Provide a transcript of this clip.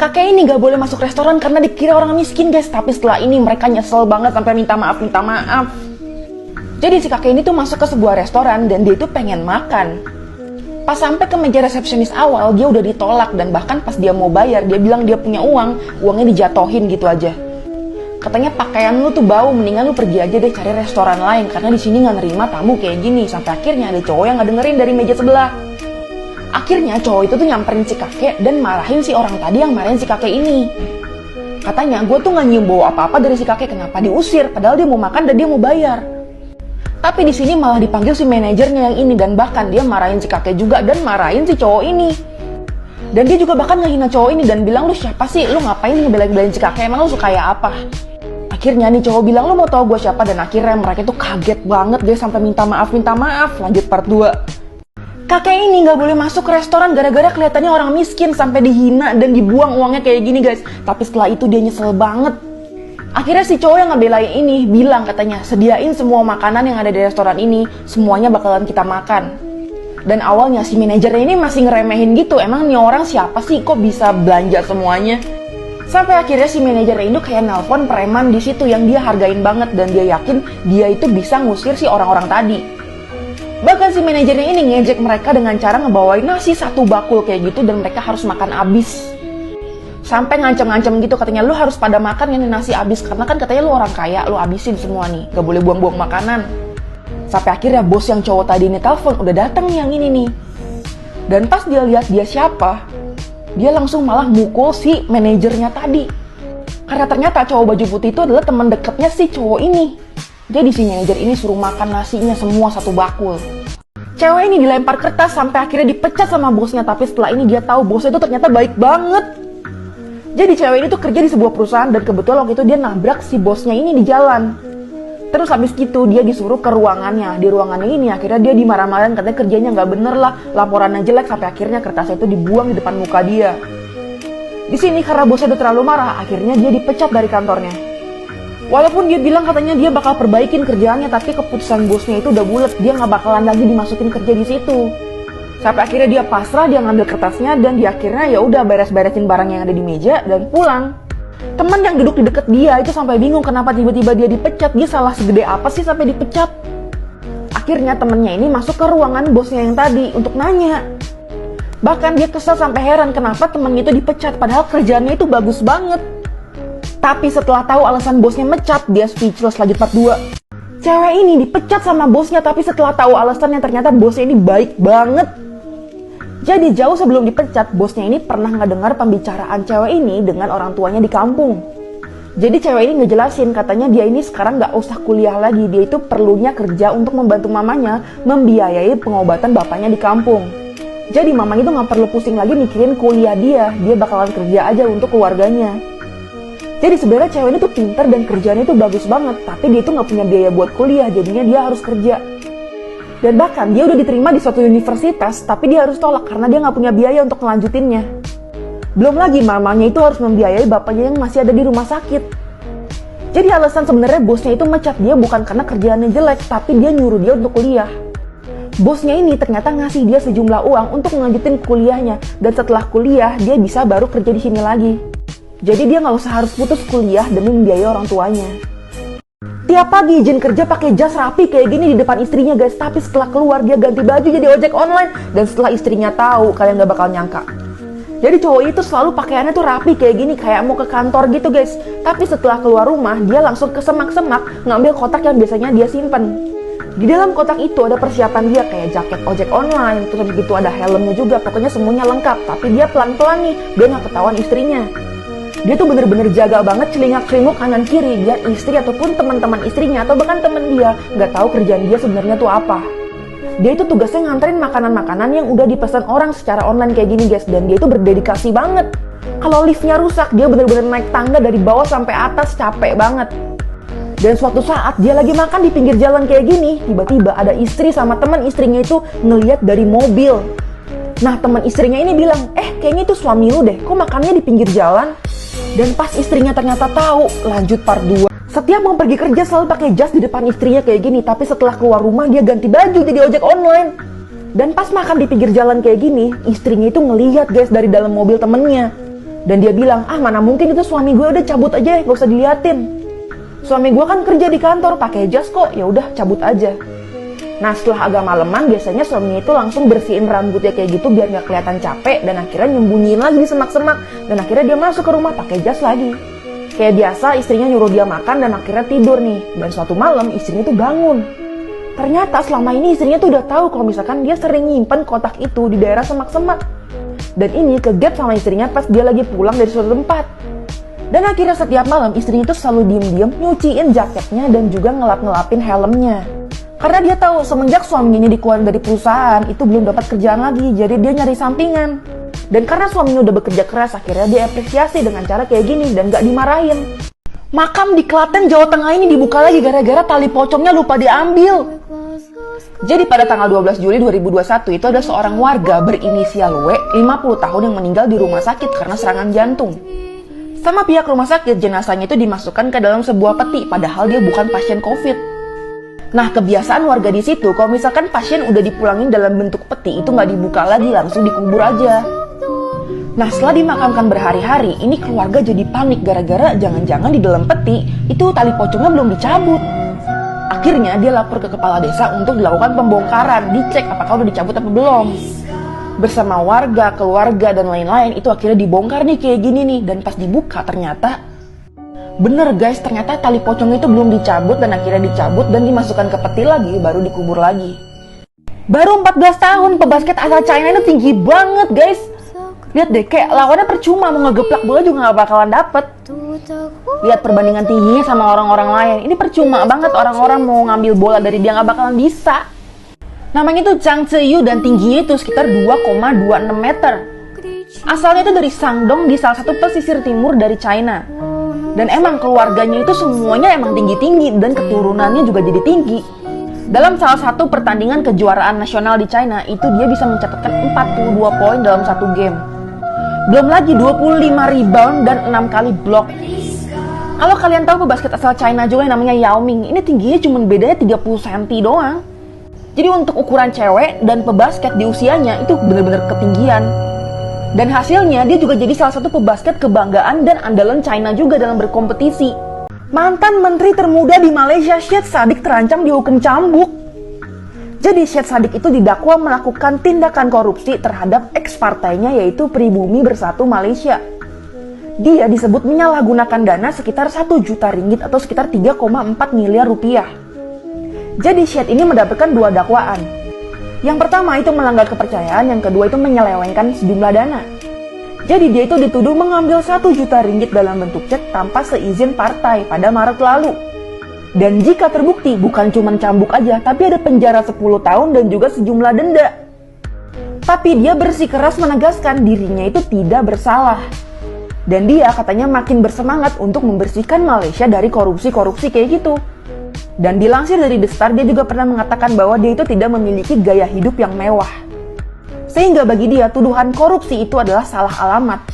Kakek ini gak boleh masuk restoran karena dikira orang miskin guys. Tapi setelah ini mereka nyesel banget sampai minta maaf. Jadi si kakek ini tuh masuk ke sebuah restoran dan dia tuh pengen makan. Pas sampai ke meja resepsionis awal, dia udah ditolak. Dan bahkan pas dia mau bayar, dia bilang dia punya uangnya dijatohin gitu aja. Katanya pakaian lu tuh bau, mendingan lu pergi aja deh cari restoran lain karena di sini nggak nerima tamu kayak gini. Sampai akhirnya ada cowok yang nggak dengerin dari meja sebelah. Akhirnya cowok itu tuh nyamperin si kakek dan marahin si orang tadi yang marahin si kakek ini. Katanya, gue tuh nggak nyium bau apa-apa dari si kakek, kenapa diusir? Padahal dia mau makan dan dia mau bayar. Tapi di sini malah dipanggil si manajernya yang ini dan bahkan dia marahin si kakek juga dan marahin si cowok ini. Dan dia juga bahkan ngehina cowok ini dan bilang, lu siapa sih? Lu ngapain ngebelain si kakek? Emang lu suka ya apa? Akhirnya nih cowok bilang, lu mau tau gue siapa? Dan akhirnya mereka tuh kaget banget guys sampai minta maaf. Lanjut part 2. Kakek ini gak boleh masuk ke restoran gara-gara kelihatannya orang miskin sampai dihina dan dibuang uangnya kayak gini guys. Tapi setelah itu dia nyesel banget. Akhirnya si cowok yang ngebelain ini bilang katanya, sediain semua makanan yang ada di restoran ini, semuanya bakalan kita makan. Dan awalnya si manajernya ini masih ngeremehin gitu, emang nih orang siapa sih kok bisa belanja semuanya? Sampai akhirnya si manajernya itu kayak nelpon preman di situ yang dia hargain banget dan dia yakin dia itu bisa ngusir si orang-orang tadi. Bahkan si manajernya ini ngejek mereka dengan cara ngebawain nasi satu bakul kayak gitu dan mereka harus makan abis. Sampai ngancem-ngancem gitu katanya, lu harus pada makan yang nasi abis karena kan katanya lu orang kaya, lu abisin semua nih, gak boleh buang-buang makanan. Sampai akhirnya bos yang cowok tadi ini telepon udah datang nih yang ini nih. Dan pas dia lihat dia siapa, dia langsung malah mukul si manajernya tadi. Karena ternyata cowok baju putih itu adalah teman dekatnya si cowok ini. Jadi si manajer ini suruh makan nasinya semua satu bakul. Cewek ini dilempar kertas sampai akhirnya dipecat sama bosnya. Tapi setelah ini dia tahu bosnya itu ternyata baik banget. Jadi cewek ini tuh kerja di sebuah perusahaan dan kebetulan waktu itu dia nabrak si bosnya ini di jalan. Terus habis gitu dia disuruh ke ruangannya. Di ruangannya ini akhirnya dia dimarah-marahin katanya kerjanya nggak bener lah, laporannya jelek, sampai akhirnya kertasnya itu dibuang di depan muka dia. Di sini karena bosnya udah terlalu marah, akhirnya dia dipecat dari kantornya. Walaupun dia bilang katanya dia bakal perbaikin kerjaannya, tapi keputusan bosnya itu udah bulat, dia nggak bakalan lagi dimasukin kerja di situ. Sampai akhirnya dia pasrah, dia ngambil kertasnya dan dia akhirnya ya udah beres-beresin barang yang ada di meja dan pulang. Teman yang duduk di deket dia itu sampai bingung kenapa tiba-tiba dia dipecat, dia salah segede apa sih sampai dipecat. Akhirnya temennya ini masuk ke ruangan bosnya yang tadi untuk nanya. Bahkan dia kesel sampai heran kenapa temennya itu dipecat padahal kerjaannya itu bagus banget. Tapi setelah tahu alasan bosnya mecat, dia speechless. Lanjut part 2. Cewek ini dipecat sama bosnya, tapi setelah tahu alasannya ternyata bosnya ini baik banget. Jadi jauh sebelum dipecat, bosnya ini pernah ngedengar pembicaraan cewek ini dengan orang tuanya di kampung. Jadi cewek ini ngejelasin katanya dia ini sekarang gak usah kuliah lagi, dia itu perlunya kerja untuk membantu mamanya membiayai pengobatan bapaknya di kampung. Jadi mamanya itu gak perlu pusing lagi mikirin kuliah dia bakalan kerja aja untuk keluarganya. Jadi sebenarnya cewek ini tuh pintar dan kerjaannya tuh bagus banget, tapi dia tuh nggak punya biaya buat kuliah, jadinya dia harus kerja. Dan bahkan dia udah diterima di suatu universitas, tapi dia harus tolak karena dia nggak punya biaya untuk melanjutinnya. Belum lagi mamanya itu harus membiayai bapaknya yang masih ada di rumah sakit. Jadi alasan sebenarnya bosnya itu mecat dia bukan karena kerjaannya jelek, tapi dia nyuruh dia untuk kuliah. Bosnya ini ternyata ngasih dia sejumlah uang untuk melanjutin kuliahnya, dan setelah kuliah dia bisa baru kerja di sini lagi. Jadi dia nggak usah harus putus kuliah demi membiayai orang tuanya. Tiap pagi izin kerja pakai jas rapi kayak gini di depan istrinya guys. Tapi setelah keluar dia ganti baju jadi ojek online. Dan setelah istrinya tahu, kalian nggak bakal nyangka. Jadi cowok itu selalu pakaiannya tuh rapi kayak gini, kayak mau ke kantor gitu guys. Tapi setelah keluar rumah dia langsung ke semak-semak ngambil kotak yang biasanya dia simpen. Di dalam kotak itu ada persiapan dia kayak jaket ojek online, terus begitu ada helmnya juga, pokoknya semuanya lengkap. Tapi dia pelan-pelan nih, dia nggak ketahuan istrinya. Dia tuh bener-bener jaga banget celingak-celinguk kanan kiri biar istri ataupun teman-teman istrinya atau bahkan temen dia nggak tahu kerjaan dia sebenarnya tuh apa. Dia itu tugasnya nganterin makanan-makanan yang udah dipesan orang secara online kayak gini guys, dan dia itu berdedikasi banget. Kalau liftnya rusak, dia bener-bener naik tangga dari bawah sampai atas, capek banget. Dan suatu saat dia lagi makan di pinggir jalan kayak gini, tiba-tiba ada istri sama teman istrinya itu ngeliat dari mobil. Nah teman istrinya ini bilang, kayaknya itu suami lu deh, kok makannya di pinggir jalan? Dan pas istrinya ternyata tahu, lanjut part 2. Setiap mau pergi kerja selalu pakai jas di depan istrinya kayak gini, tapi setelah keluar rumah dia ganti baju jadi ojek online. Dan pas makan di pinggir jalan kayak gini, istrinya itu ngelihat guys dari dalam mobil temennya. Dan dia bilang, mana mungkin itu suami gue, udah cabut aja, gak usah diliatin. Suami gue kan kerja di kantor, pakai jas kok, ya udah cabut aja. Nah setelah agak maleman, biasanya suaminya itu langsung bersihin rambutnya kayak gitu biar gak kelihatan capek, dan akhirnya nyembunyiin lagi di semak-semak, dan akhirnya dia masuk ke rumah pakai jas lagi. Kayak biasa istrinya nyuruh dia makan dan akhirnya tidur nih. Dan suatu malam istrinya tuh bangun. Ternyata selama ini istrinya tuh udah tahu kalau misalkan dia sering nyimpen kotak itu di daerah semak-semak. Dan ini kegap sama istrinya pas dia lagi pulang dari suatu tempat. Dan akhirnya setiap malam istrinya itu selalu diem-diem nyuciin jaketnya dan juga ngelap-ngelapin helmnya. Karena dia tahu semenjak suaminya ini dikeluarin dari perusahaan itu belum dapat kerjaan lagi, jadi dia nyari sampingan. Dan karena suaminya udah bekerja keras, akhirnya dia apresiasi dengan cara kayak gini dan gak dimarahin. Makam di Klaten, Jawa Tengah ini dibuka lagi gara-gara tali pocongnya lupa diambil. Jadi pada tanggal 12 Juli 2021 itu ada seorang warga berinisial W, 50 tahun yang meninggal di rumah sakit karena serangan jantung. Sama pihak rumah sakit, jenazahnya itu dimasukkan ke dalam sebuah peti, padahal dia bukan pasien COVID. Nah, kebiasaan warga di situ, kalau misalkan pasien udah dipulangin dalam bentuk peti, itu nggak dibuka lagi, langsung dikubur aja. Nah, setelah dimakamkan berhari-hari, ini keluarga jadi panik gara-gara jangan-jangan di dalam peti itu tali pocongnya belum dicabut. Akhirnya dia lapor ke kepala desa untuk dilakukan pembongkaran, dicek apakah udah dicabut atau belum. Bersama warga, keluarga, dan lain-lain itu akhirnya dibongkar nih kayak gini nih. Dan pas dibuka ternyata, bener guys, ternyata tali pocong itu belum dicabut dan akhirnya dicabut dan dimasukkan ke peti lagi, baru dikubur lagi. Baru 14 tahun, pebasket asal China itu tinggi banget guys. Lihat deh, kayak lawannya percuma, mau ngegeplak bola juga gak bakalan dapet. Lihat perbandingan tingginya sama orang-orang lain. Ini percuma banget orang-orang mau ngambil bola dari dia, gak bakalan bisa. Namanya itu Zhang Ziyu dan tingginya itu sekitar 2,26 meter. Asalnya itu dari Shandong di salah satu pesisir timur dari China. Dan emang keluarganya itu semuanya emang tinggi-tinggi dan keturunannya juga jadi tinggi. Dalam salah satu pertandingan kejuaraan nasional di China, itu dia bisa mencatatkan 42 poin dalam satu game. Belum lagi 25 rebound dan 6 kali blok. Kalau kalian tahu pebasket asal China juga yang namanya Yao Ming, ini tingginya cuma bedanya 30 cm doang. Jadi untuk ukuran cewek dan pebasket di usianya itu bener-bener ketinggian. Dan hasilnya dia juga jadi salah satu pebasket kebanggaan dan andalan China juga dalam berkompetisi. Mantan menteri termuda di Malaysia, Syed Saddiq, terancam dihukum cambuk. Jadi Syed Saddiq itu didakwa melakukan tindakan korupsi terhadap ex-partainya yaitu Pribumi Bersatu Malaysia. Dia disebut menyalahgunakan dana sekitar 1 juta ringgit atau sekitar 3,4 miliar rupiah. Jadi Syed ini mendapatkan 2 dakwaan. Yang pertama itu melanggar kepercayaan, yang kedua itu menyelewengkan sejumlah dana. Jadi dia itu dituduh mengambil 1 juta ringgit dalam bentuk cek tanpa seizin partai pada Maret lalu. Dan jika terbukti, bukan cuma cambuk aja, tapi ada penjara 10 tahun dan juga sejumlah denda. Tapi dia bersikeras menegaskan dirinya itu tidak bersalah. Dan dia katanya makin bersemangat untuk membersihkan Malaysia dari korupsi-korupsi kayak gitu. Dan dilansir dari The Star, dia juga pernah mengatakan bahwa dia itu tidak memiliki gaya hidup yang mewah. Sehingga bagi dia, tuduhan korupsi itu adalah salah alamat.